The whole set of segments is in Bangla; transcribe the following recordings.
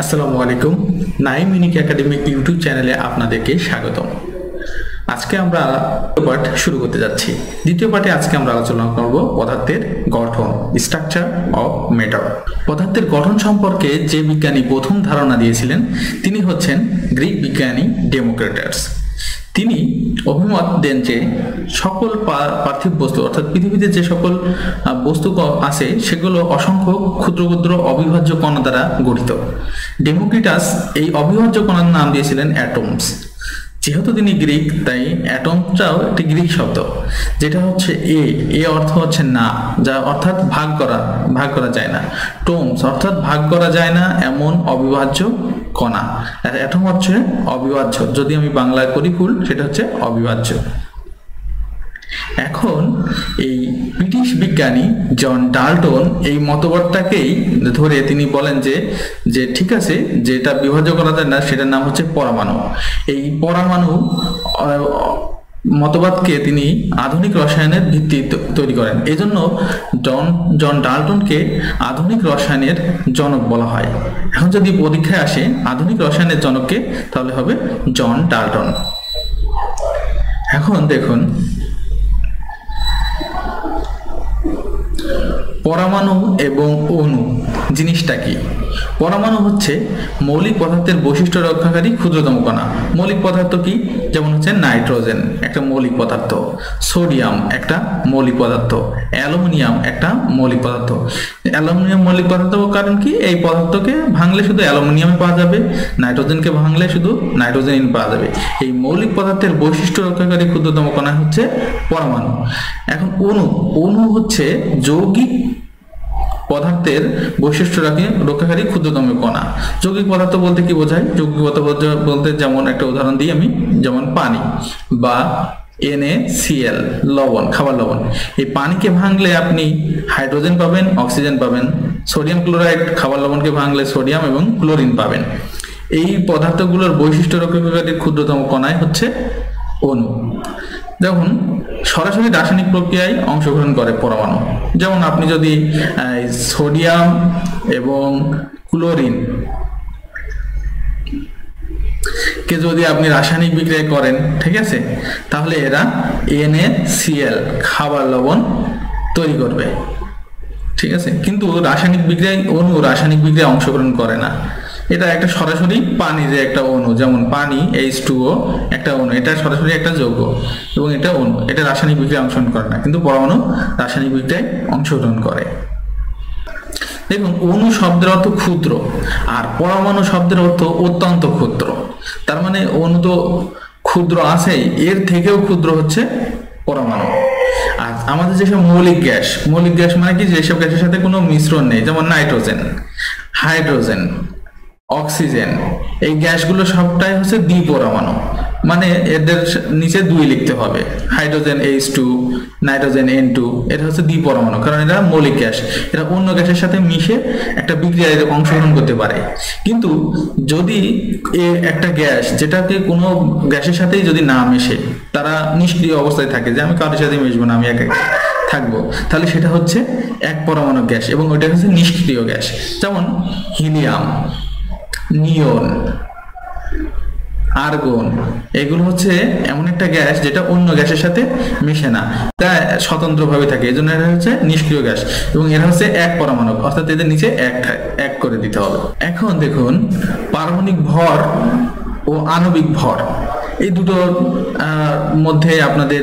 আসসালামু আলাইকুম। নাইম ইউনিক একাডেমিক ইউটিউব চ্যানেলে আপনাদেরকে স্বাগতম। আজকে আমরা পার্ট শুরু করতে যাচ্ছি। দ্বিতীয় পার্টে আজকে আমরা আলোচনা করব পদার্থের গঠন, স্ট্রাকচার অফ ম্যাটার। পদার্থের গঠন সম্পর্কে যে বিজ্ঞানী প্রথম ধারণা দিয়েছিলেন তিনি হচ্ছেন গ্রিক বিজ্ঞানী ডেমোক্রিটাস। তিনি অভিমত দেন যে সকল পার্থিব বস্তু অর্থাৎ পৃথিবীতে যে সকল বস্তু আছে সেগুলো অসংখ্য ক্ষুদ্র ক্ষুদ্র অবিভাজ্য কণা দ্বারা গঠিত। ডেমোক্রিটাস এই অবিভাজ্য কণার নাম দিয়েছিলেন অ্যাটমস। যেহেতু তিনি গ্রিক তাই অ্যাটমটাও একটি গ্রিক শব্দ, যেটা হচ্ছে এ অর্থ হচ্ছে না, যা অর্থাৎ ভাগ করা যায় না। টোমস অর্থাৎ ভাগ করা যায় না এমন অবিভাজ্য কণা। আর অ্যাটম হচ্ছে অবিভাজ্য, যদি আমি বাংলায় করি ফুল সেটা হচ্ছে অবিভাজ্য। এখন এই ব্রিটিশ বিজ্ঞানী জন ডাল্টন এই মতবাদটাকেই ধরে তিনি বলেন যে ঠিক আছে, যেটা বিভাজ্য করা যায় না সেটার নাম হচ্ছে পরমাণু। এই পরমাণু মতবাদকে তিনি আধুনিক রসায়নের ভিত্তি তৈরি করেন। এজন্য জন ডাল্টনকে আধুনিক রসায়নের জনক বলা হয়। এখন যদি পরীক্ষায় আসে আধুনিক রসায়নের জনককে, তাহলে হবে জন ডাল্টন। এখন দেখুন, পরমাণু এবং অণু জিনিসটা কি? পরমাণু হচ্ছে মৌলিক পদার্থের বৈশিষ্ট্য রক্ষাকারী ক্ষুদ্রতম কণা। মৌলিক পদার্থ কি? যেমন হচ্ছে নাইট্রোজেন একটা মৌলিক পদার্থ, সোডিয়াম একটা মৌলিক পদার্থ, অ্যালুমিনিয়াম একটা মৌলিক পদার্থ। অ্যালুমিনিয়াম মৌলিক পদার্থ কারণ কি? এই পদার্থকে ভাঙলে শুধু অ্যালুমিনিয়াম পাওয়া যাবে, নাইট্রোজেনকে ভাঙলে শুধু নাইট্রোজেন পাওয়া যাবে। এই মৌলিক পদার্থের বৈশিষ্ট্য রক্ষাকারী ক্ষুদ্রতম কণা হচ্ছে পরমাণু। এখন অণু হচ্ছে যৌগিক পদার্থের বৈশিষ্ট্য রক্ষাকারী ক্ষুদ্রতম কণা। যৌগিক পদার্থ বলতে কি বোঝায়? যৌগিক পদার্থ বলতে যেমন একটা উদাহরণ দিই আমি, যেমন পানি বা NaCl লবণ, খাবার লবণ। এই পানিকে ভাঙলে আপনি হাইড্রোজেন পাবেন, অক্সিজেন পাবেন। সোডিয়াম ক্লোরাইড খাবার লবণকে ভাঙলে সোডিয়াম এবং ক্লোরিন পাবেন। এই পদার্থগুলোর বৈশিষ্ট্য রক্ষাকারী ক্ষুদ্রতম কণাই হচ্ছে অণু। দেখুন, সরাসরি রাসায়নিক প্রক্রিয়ায় অংশগ্রহণ করে পরমাণু। যেমন আপনি যদি সোডিয়াম এবং ক্লোরিন কে যদি আপনি রাসায়নিক বিক্রিয়া করেন, ঠিক আছে, তাহলে এরা NaCl খাবার লবণ তৈরি করবে, ঠিক আছে। কিন্তু রাসায়নিক বিক্রিয়ায় রাসায়নিক বিক্রিয়ায় অংশগ্রহণ করে না। এটা একটা সরাসরি পানির একটা অণু, যেমন পানি H2O একটা অণু, এটা সরাসরি একটা যৌগ এবং এটা অণু, এটা রাসায়নিক বিক্রিয়ায় অংশগ্রহণ করে না। কিন্তু পরমাণু রাসায়নিক বিক্রিয়ায় অংশগ্রহণ করে। দেখুন, অণু শব্দের অর্থ ক্ষুদ্র আর পরমাণু শব্দের অর্থ অত্যন্ত ক্ষুদ্র। তার মানে অণু তো ক্ষুদ্র আছেই, এর থেকেও ক্ষুদ্র হচ্ছে পরমাণু। আর আমাদের যেসব মৌলিক গ্যাস মানে কি? যেসব গ্যাসের সাথে কোনো মিশ্রণ নেই, যেমন নাইট্রোজেন, হাইড্রোজেন, অক্সিজেন, এই গ্যাসগুলো সবটাই হচ্ছে দ্বিপরমাণু। মানে এদের নিচে 2 লিখতে হবে। হাইড্রোজেন H2, নাইট্রোজেন N2, এটা হচ্ছে দ্বিপরমাণু, কারণ এরা মৌলিক গ্যাস। এরা অন্য গ্যাসের সাথে মিশে একটা বিক্রিয়ায় অংশগ্রহণ করতে পারে। কিন্তু যদি একটা গ্যাস যেটাকে কোনো গ্যাসের সাথেই যদি না মেশে, তারা নিষ্ক্রিয় অবস্থায় থাকে, যে আমি কারোর সাথে মিশবো না, আমি একা থাকবো, তাহলে সেটা হচ্ছে এক পরমাণু গ্যাস এবং ওইটা হচ্ছে নিষ্ক্রিয় গ্যাস। যেমন হিলিয়াম, নিয়ন, আর্গন, এগুলো হচ্ছে এমন একটা গ্যাস যেটা অন্য গ্যাসের সাথে মিশে না, তা স্বতন্ত্রভাবে থাকে, এই জন্য এরা হচ্ছে নিষ্ক্রিয় গ্যাস এবং এরা হচ্ছে এক পরমাণু, অর্থাৎ এদের নিচে এক করে দিতে হবে। এখন দেখুন, পারমাণবিক ভর ও আণবিক ভর এই দুটোর মধ্যে আপনাদের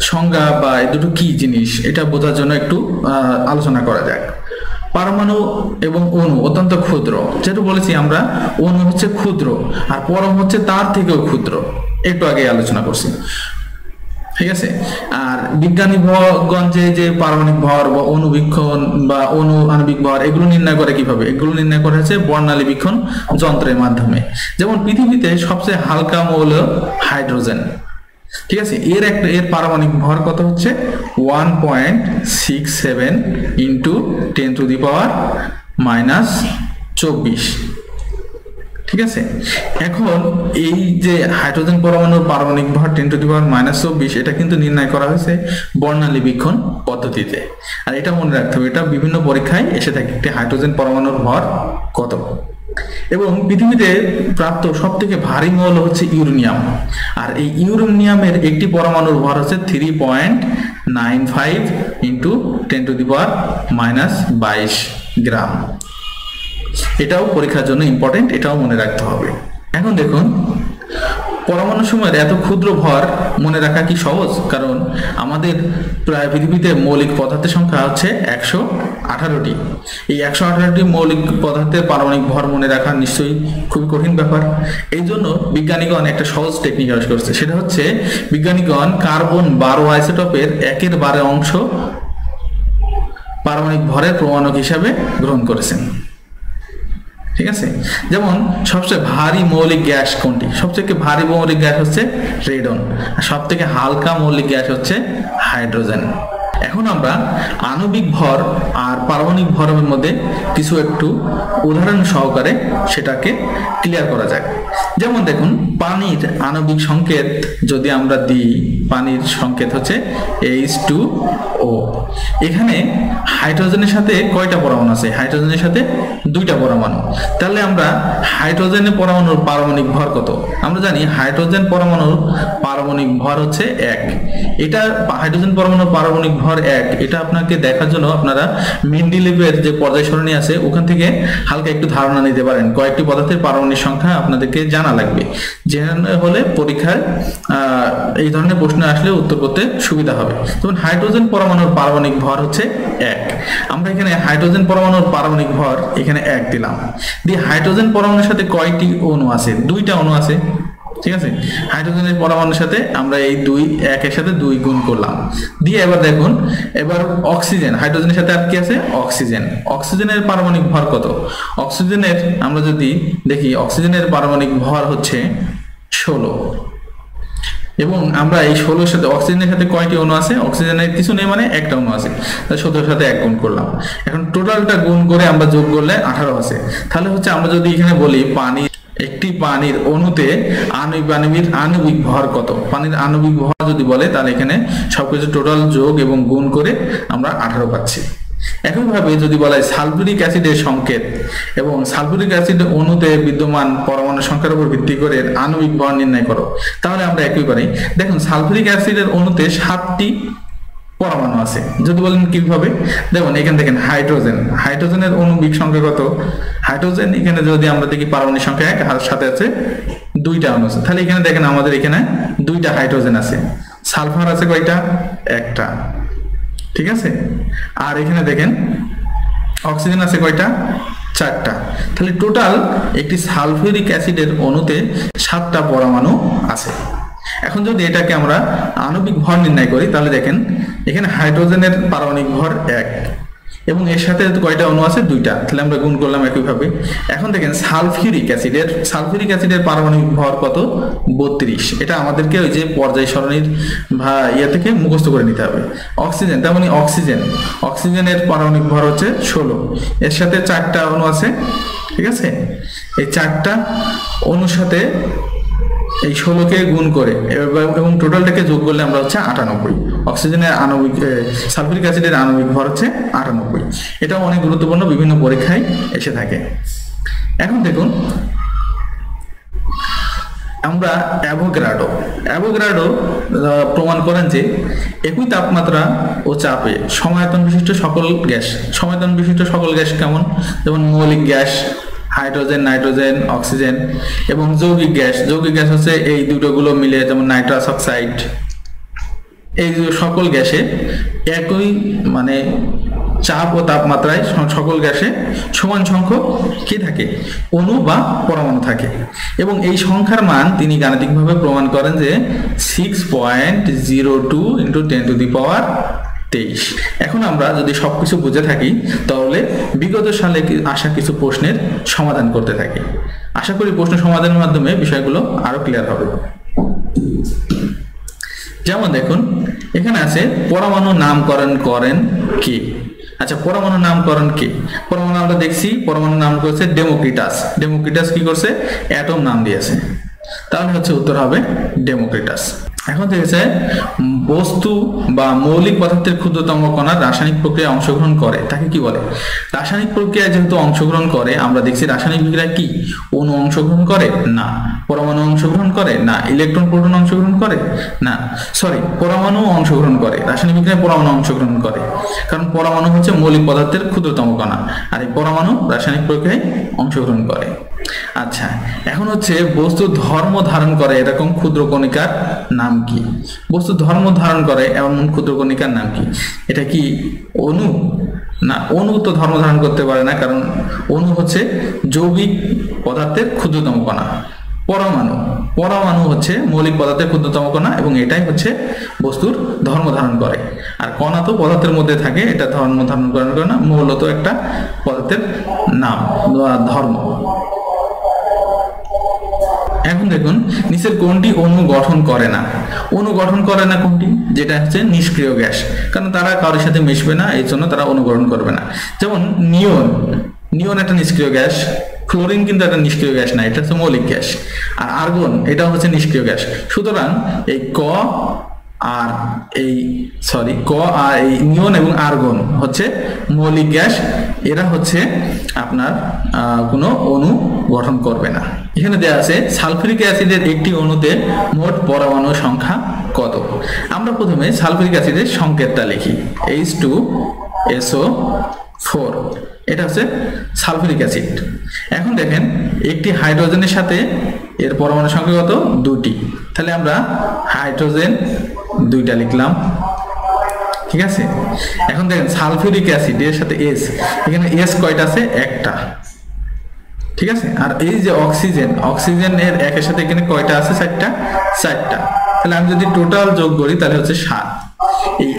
সংজ্ঞা বা এই দুটো কি জিনিস, এটা বোঝার জন্য একটু আলোচনা করা যাক। পরমাণু এবং অণু অত্যন্ত ক্ষুদ্র, যেটা বলেছি আমরা, অণু হচ্ছে ক্ষুদ্র আর পরমাণু হচ্ছে তার থেকেও ক্ষুদ্র, একটু আগে আলোচনা করছি, ঠিক আছে। আর বিজ্ঞানীগণ যে পারমাণবিক ভর বা অণুবীক্ষণ বা আণবিক ভর এগুলো নির্ণয় করে কিভাবে? এগুলো নির্ণয় করা হচ্ছে বর্ণালী বীক্ষণ যন্ত্রের মাধ্যমে। যেমন পৃথিবীতে সবচেয়ে হালকা মৌল হাইড্রোজেন, ঠিক আছে, এর পারমাণবিক ভর কত হচ্ছে 1.67 × 10⁻²৪, ঠিক আছে। এখন এই যে হাইড্রোজেন পরমাণুর পারমাণবিক ভর 10⁻²৪, এটা কিন্তু নির্ণয় করা হয়েছে বর্ণালী বীক্ষণ পদ্ধতিতে। আর এটা মনে রাখতে হবে, এটা বিভিন্ন পরীক্ষায় এসে থাকে, একটি হাইড্রোজেন পরমাণুর ভর কত। এবং পৃথিবীতে প্রাপ্ত সব থেকে ভারী মৌল হচ্ছে ইউরেনিয়াম। আর এই ইউরেনিয়ামের একটি পরমাণুর ভর হচ্ছে 3.95 ইন্টু 10⁻⁻22 গ্রাম। এটাও পরীক্ষার জন্য ইম্পর্টেন্ট, এটাও মনে রাখতে হবে। এখন দেখুন, পরমাণু সময়ের এত ক্ষুদ্র ভর মনে রাখা কি সহজ? কারণ আমাদের প্রায় পৃথিবীতে মৌলিক পদার্থের সংখ্যা হচ্ছে 118টি। এই 118টি মৌলিক পদার্থের পারমাণবিক ভর মনে রাখা নিশ্চয়ই খুবই কঠিন ব্যাপার। এই জন্য বিজ্ঞানীগণ একটা সহজ টেকনিক আবিষ্কার করেছে, সেটা হচ্ছে বিজ্ঞানীগণ কার্বন 12 আইসোটোপের 1/12 অংশ পারমাণবিক ভরের প্রমাণক হিসাবে গ্রহণ করেছেন। ঠিক আছে, যেমন সবচেয়ে ভারী মৌলিক গ্যাস কোনটি? সবথেকে ভারী মৌলিক গ্যাস হচ্ছে রেডন, আর সব থেকে হালকা মৌলিক গ্যাস হচ্ছে হাইড্রোজেন। এখন আমরা আণবিক ভর আর পারমাণবিক ভরের মধ্যে কিছু একটু উদাহরণ সহকারে সেটাকে ক্লিয়ার করা যায়। যেমন দেখুন, পানির আণবিক সংকেত যদি আমরা দিই, পানির সংকেত হচ্ছে H2O। এখানে হাইড্রোজেনের সাথে কয়টা পরমাণু আছে? হাইড্রোজেনের সাথে 2টা পরমাণু। তাহলে আমরা হাইড্রোজেনের পরমাণুর পারমাণবিক ভর কত? আমরা জানি হাইড্রোজেন পরমাণুর পারমাণবিক ভর হচ্ছে 1। এটা হাইড্রোজেন পরমাণুর পারমাণবিক ভর 1, এটা আপনাকে দেখার জন্য আপনারা মেন্ডেলিভের যে পর্যায় সারণী আছে ওখান থেকে হালকা একটু ধারণা নিতে পারেন। কয়েকটি পদার্থের পারমাণবিক সংখ্যা আপনাদেরকে জানা লাগবে, জেনে হলে পরীক্ষায় এই ধরনের প্রশ্ন আসলে উত্তর করতে সুবিধা হবে। যেমন হাইড্রোজেন পরমাণুর পারমাণবিক ভর হচ্ছে 1। আমরা এখানে হাইড্রোজেন পরমাণুর পারমাণবিক ভর এখানে 1 দিলাম। দিয়ে হাইড্রোজেন পরমাণুর সাথে কয়টি অণু আছে? 2টা অণু আছে। ঠিক আছে, হাইড্রোজেনের পরমাণুর সাথে আমরা এই 1 এর সাথে 2 গুণ করলাম। দিয়ে এবার দেখুন, এবার অক্সিজেন, হাইড্রোজেনের সাথে আর কি আছে? অক্সিজেন। অক্সিজেনের পারমাণবিক ভর কত? অক্সিজেনের আমরা যদি দেখি, অক্সিজেনের পারমাণবিক ভর হচ্ছে 16। এবং আমরা এই 16-এর সাথে অক্সিজেনের সাথে কয়টি অণু আছে? অক্সিজেনের কিছু নেই, মানে একটা অণু আছে। 17-এর সাথে 1 গুণ করলাম। এখন টোটালটা গুণ করে আমরা যোগ করলে 18 আছে। তাহলে হচ্ছে আমরা যদি এখানে বলি একটি পানির অণুতে আণবিক ভর কত? পানির আণবিক ভর যদি বলে, তাহলে এখানে সবকিছু টোটাল যোগ এবং গুণ করে আমরা 18 পাচ্ছি। একইভাবে যদি বলা হয় সালফিউরিক অ্যাসিডের সংকেত এবং সালফিউরিক অ্যাসিড অণুতে বিদ্যমান পরমাণু সংখ্যার উপর ভিত্তি করে আণবিক ভর নির্ণয় করো, তাহলে আমরা একই পারি। দেখুন, সালফিউরিক অ্যাসিডের অণুতে 7টি পরমাণু আছে। যদি বলেন কিভাবে, দেখুন এখানে দেখেন হাইড্রোজেনের আণবিক সংখ্যা কত? হাইড্রোজেন এখানে যদি আমরা দেখি পারমাণবিক সংখ্যা 1, আর সাথে আছে 2টা অণু আছে। তাহলে এখানে দেখেন আমাদের এখানে 2টা হাইড্রোজেন আছে। সালফার আছে কয়টা? 1টা। ঠিক আছে, আর এখানে দেখেন অক্সিজেন আছে কয়টা? 4টা। তাহলে টোটাল একটি সালফিউরিক অ্যাসিডের অণুতে 7টা পরমাণু আছে। এখন যদি এটাকে আমরা আণবিক ভর নির্ণয় করি, তাহলে দেখেন এখানে হাইড্রোজেনের পারমাণবিক ভর 1 এবং এর সাথে কয়টা অণু আছে? 2টা। তাহলে আমরা গুণ করলাম একইভাবে। এখন দেখেন সালফিউরিক অ্যাসিডের পারমাণবিক ভর কত? 32। এটা আমাদেরকে ওই যে পর্যায় সারণীর থেকে মুখস্থ করে নিতে হবে। অক্সিজেন, তেমনি অক্সিজেনের পারমাণবিক ভর হচ্ছে 16। এর সাথে 4টা অণু আছে। ঠিক আছে, এই 4টা অণুর সাথে এই 16কে গুণ করে এবং টোটালটাকে যোগ করলে আমরা হচ্ছে 98। অক্সিজেনের সালফিউরিক অ্যাসিডের আণবিক ভর হচ্ছে 98। এটাও অনেক গুরুত্বপূর্ণ, বিভিন্ন পরীক্ষায় এসে থাকে। এখন দেখুন, আমরা অ্যাভোগাড্রো প্রমাণ করেন যে একই তাপমাত্রা ও চাপে সমায়তন বিশিষ্ট সকল গ্যাস কেমন? যেমন মৌলিক গ্যাস, হাইড্রোজেন, নাইট্রোজেন, অক্সিজেন, এবং যৌগিক গ্যাস হচ্ছে এই দুটোগুলো মিলে, যেমন নাইট্রাস অক্সাইড। এই সকল গ্যাসে একই মানে চাপ ও তাপমাত্রায় সকল গ্যাসে সমান সংখ্যক কি থাকে? অণু বা পরমাণু থাকে। এবং এই সংখ্যার মান তিনি গাণিতিকভাবে প্রমাণ করেন যে 6.02 × 10⁻23। এখন আমরা যদি সবকিছু বুঝে থাকি, তাহলে বিগত সালে আসা কিছু প্রশ্নের সমাধান করতে থাকি। আশা করি প্রশ্ন সমাধানের মাধ্যমে বিষয়গুলো আরো ক্লিয়ার হবে। যেমন দেখুন, এখানে আছে পরমাণু নামকরণ করেন কে? আচ্ছা, পরমাণু নামকরণ কে? পরমাণু আমরা দেখছি, পরমাণু নাম করেছে ডেমোক্রিটাস কি করছে? অ্যাটম নাম দিয়েছে। তাহলে হচ্ছে উত্তর হবে ডেমোক্রিটাস। এখন দেখেছে বস্তু বা মৌলিক পদার্থের ক্ষুদ্রতম কণার রাসায়নিক প্রক্রিয়ায় অংশগ্রহণ করে তাকে কি বলে? রাসায়নিক প্রক্রিয়ায় যেহেতু অংশগ্রহণ করে, আমরা দেখছি রাসায়নিক বিক্রিয়া কি অণু অংশগ্রহণ করে না, পরমাণু অংশগ্রহণ করে না, ইলেকট্রন প্রোটন অংশগ্রহণ করে না, পরমাণু অংশগ্রহণ করে। রাসায়নিক বিক্রিয়ায় পরমাণু অংশগ্রহণ করে, কারণ পরমাণু হচ্ছে মৌলিক পদার্থের ক্ষুদ্রতম কণা, আর এই পরমাণু রাসায়নিক প্রক্রিয়ায় অংশগ্রহণ করে। আচ্ছা, এখন হচ্ছে বস্তু ধর্ম ধারণ করে এরকম ক্ষুদ্র কণিকার নাম কি? বস্তু ধর্ম ধারণ করে এমন ক্ষুদ্র কণিকার নাম কি? এটা কি অণু? না, অণু তো ধর্ম ধারণ করতে পারে না, কারণ অণু হচ্ছে যৌগিক পদার্থের ক্ষুদ্রতম কণা। পরমাণু হচ্ছে মৌলিক পদার্থের ক্ষুদ্রতম কণা, এবং এটাই হচ্ছে বস্তুর ধর্ম ধারণ করে। আর কণা তো পদার্থের মধ্যে থাকে, এটা ধর্ম ধারণ করে না, মূলত একটা পদার্থের নাম বা ধর্ম। এখন দেখুন নিচের কোনটি অণু গঠন করে না? অণু গঠন করে না কোনটি? যেটা হচ্ছে নিষ্ক্রিয় গ্যাস, কারণ তারা কারোর সাথে মিশবে না, এই জন্য তারা অণু গঠন করবে না। যেমন নিয়ন একটা নিষ্ক্রিয় গ্যাস, ক্লোরিন কিন্তু একটা নিষ্ক্রিয় গ্যাস না, এটা হচ্ছে মৌলিক গ্যাস। আর আর্গন এটা হচ্ছে নিষ্ক্রিয় গ্যাস। সুতরাং এই ক আর এই নিয়ন এবং আর্গন হচ্ছে মৌলিক গ্যাস, এরা হচ্ছে আপনার কোনো অণু গঠন করবে না। এখানে দেওয়া আছে সালফিউরিক অ্যাসিডের একটি অণুতে মোট পরমাণু সংখ্যা কত? আমরা প্রথমে সালফিউরিক অ্যাসিডের সংকেতটা লিখি, H2SO4, এটা হচ্ছে সালফিউরিক অ্যাসিড। এখন দেখেন একটি হাইড্রোজেনের সাথে এর পরমাণু সংখ্যা কত? 2টি। তাহলে আমরা হাইড্রোজেন 2টা লিখলাম, ঠিক আছে। এখন দেখেন সালফিউরিক অ্যাসিড এর সাথে S, এখানে S কয়টা আছে? একটা, ঠিক আছে। আর এই যে অক্সিজেন এর একের সাথে এখানে কয়টা আছে? চারটা। তাহলে আমি যদি টোটাল যোগ করি তাহলে হচ্ছে 7। এই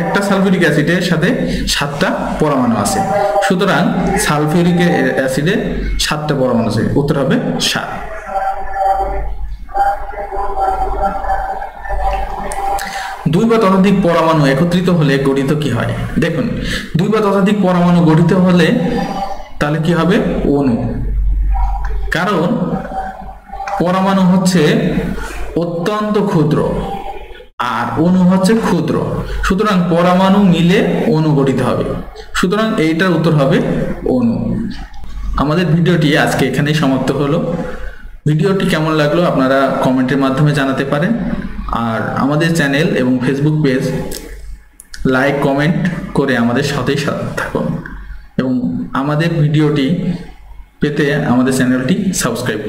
একটা সালফিউরিক অ্যাসিডের সাথে 7টা পরমাণু আছে, সুতরাং সালফিউরিক অ্যাসিডে 7টা পরমাণু আছে, উত্তর হবে 7। দুই বা ততোধিক পরমাণু একত্রিত হলে গঠিত কি হয়? দেখুন, দুই বা ততোধিক পরমাণু গঠিত হলে তাহলে কি হবে? অণু। কারণ পরমাণু হচ্ছে অত্যন্ত ক্ষুদ্র আর অণু হচ্ছে ক্ষুদ্র, সুতরাং পরমাণু মিলে অণু গঠিত হবে, সুতরাং এইটার উত্তর হবে অণু। আমাদের ভিডিওটি আজকে এখানেই সমাপ্ত হলো। ভিডিওটি কেমন লাগলো আপনারা কমেন্টের মাধ্যমে জানাতে পারেন, আর আমাদের চ্যানেল এবং ফেসবুক পেজ লাইক কমেন্ট করে আমাদের সাথেই থাকুন, এবং আমাদের ভিডিওটি পেতে আমাদের চ্যানেলটি সাবস্ক্রাইব করুন।